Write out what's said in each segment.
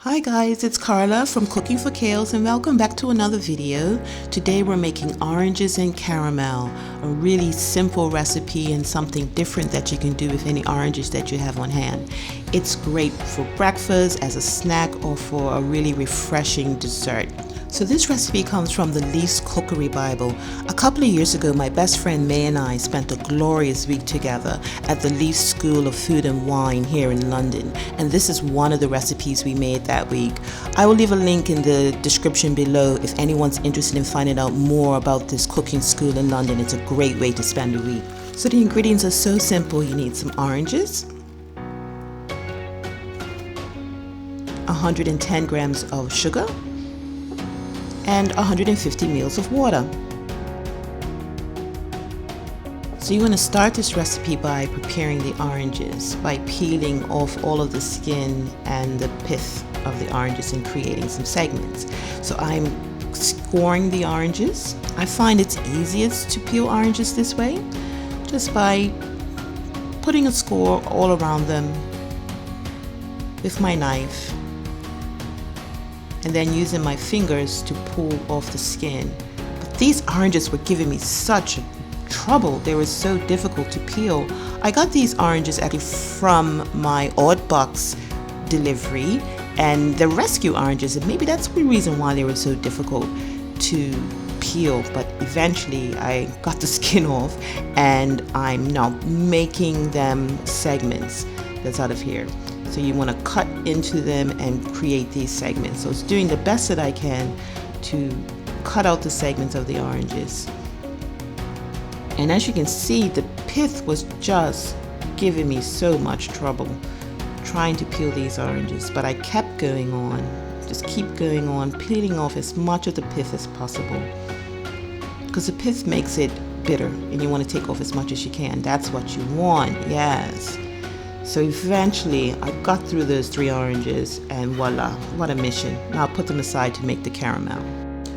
Hi guys, it's Carla from Cooking for Kales and welcome back to another video. Today we're making oranges and caramel, a really simple recipe and something different that you can do with any oranges that you have on hand. It's great for breakfast, as a snack, or for a really refreshing dessert. So this recipe comes from the Leaf's Cookery Bible. A couple of years ago, my best friend May and I spent a glorious week together at the Leaf School of Food and Wine here in London. And this is one of the recipes we made that week. I will leave a link in the description below if anyone's interested in finding out more about this cooking school in London. It's a great way to spend a week. So the ingredients are so simple. You need some oranges, 110 grams of sugar, and 150 ml of water. So you want to start this recipe by preparing the oranges, by peeling off all of the skin and the pith of the oranges and creating some segments. So I'm scoring the oranges. I find it's easiest to peel oranges this way, just by putting a score all around them with my knife, and then using my fingers to pull off the skin. But these oranges were giving me such trouble. They were so difficult to peel. I got these oranges actually from my Odd Box delivery, and the rescue oranges, and maybe that's the reason why they were so difficult to peel. But eventually I got the skin off and I'm now making them segments. That's out of here. So you want to cut into them and create these segments. So it's doing the best that I can to cut out the segments of the oranges. And as you can see, the pith was just giving me so much trouble trying to peel these oranges. But I kept going on, just keep going on, peeling off as much of the pith as possible. Because the pith makes it bitter and you want to take off as much as you can. That's what you want, yes. So eventually I got through those 3 oranges and voila, what a mission. Now I'll put them aside to make the caramel.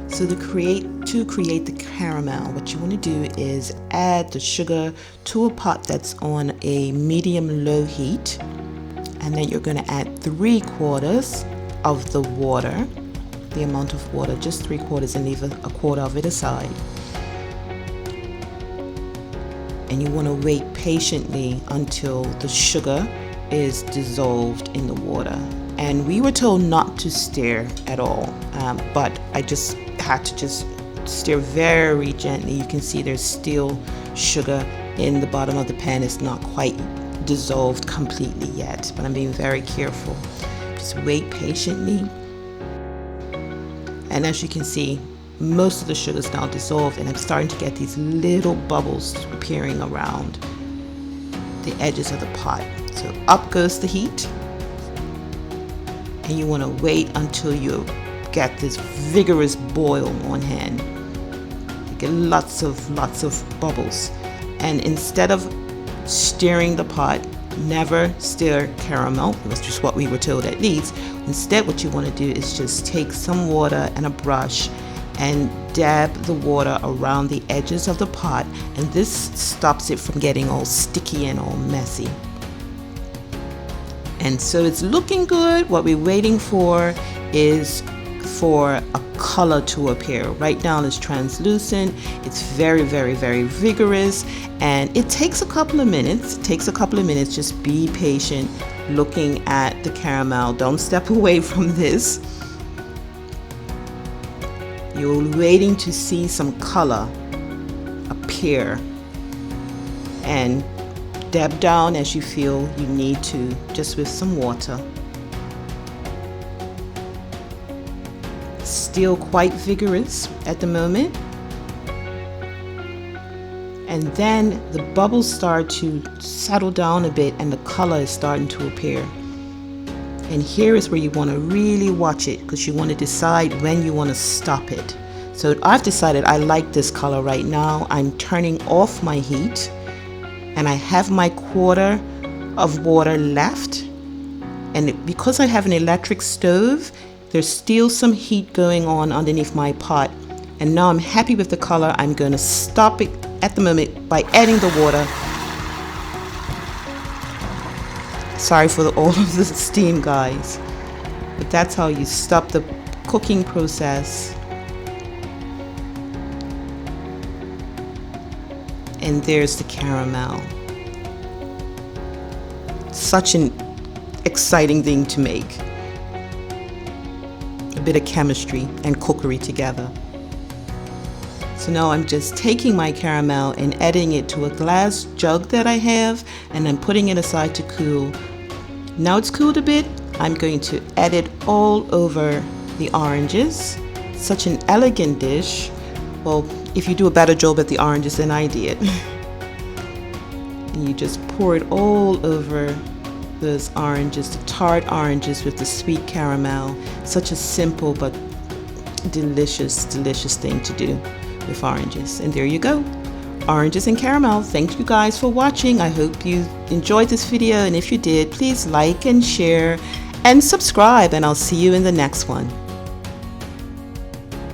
So to create the caramel, what you want to do is add the sugar to a pot that's on a medium-low heat, and then you're going to add 3/4 of the water, the amount of water, just 3/4, and leave a quarter of it aside. And you want to wait patiently until the sugar is dissolved in the water. And we were told not to stir at all, but I just had to stir very gently. You can see there's still sugar in the bottom of the pan. It's not quite dissolved completely yet, but I'm being very careful. Just wait patiently. And as you can see, most of the sugar is now dissolved, and I'm starting to get these little bubbles appearing around the edges of the pot. So up goes the heat, and you want to wait until you get this vigorous boil on hand. You get lots of bubbles. And instead of stirring the pot, never stir caramel. That's just what we were told, at least. Instead, what you want to do is just take some water and a brush and dab the water around the edges of the pot, and this stops it from getting all sticky and all messy. And so it's looking good. What we're waiting for is for a color to appear. Right now it's translucent. It's very vigorous, and it takes a couple of minutes. Just be patient looking at the caramel. Don't step away from this. You're waiting to see some color appear, and dab down as you feel you need to, just with some water. Still quite vigorous at the moment. And then the bubbles start to settle down a bit and the color is starting to appear. And here is where you want to really watch it, because you want to decide when you want to stop it. So I've decided I like this color right now. I'm turning off my heat, and I have my quarter of water left. And because I have an electric stove, there's still some heat going on underneath my pot. And now I'm happy with the color. I'm going to stop it at the moment by adding the water. Sorry for all of the steam, guys. But that's how you stop the cooking process. And there's the caramel. Such an exciting thing to make. A bit of chemistry and cookery together. So now I'm just taking my caramel and adding it to a glass jug that I have, and I'm putting it aside to cool. Now it's cooled a bit, I'm going to add it all over the oranges. Such an elegant dish. Well, if you do a better job at the oranges than I did. And you just pour it all over those oranges, the tart oranges with the sweet caramel. Such a simple but delicious, delicious thing to do with oranges. And there you go, oranges and caramel. Thank you guys for watching. I hope you enjoyed this video, and if you did, please like and share and subscribe, and I'll see you in the next one.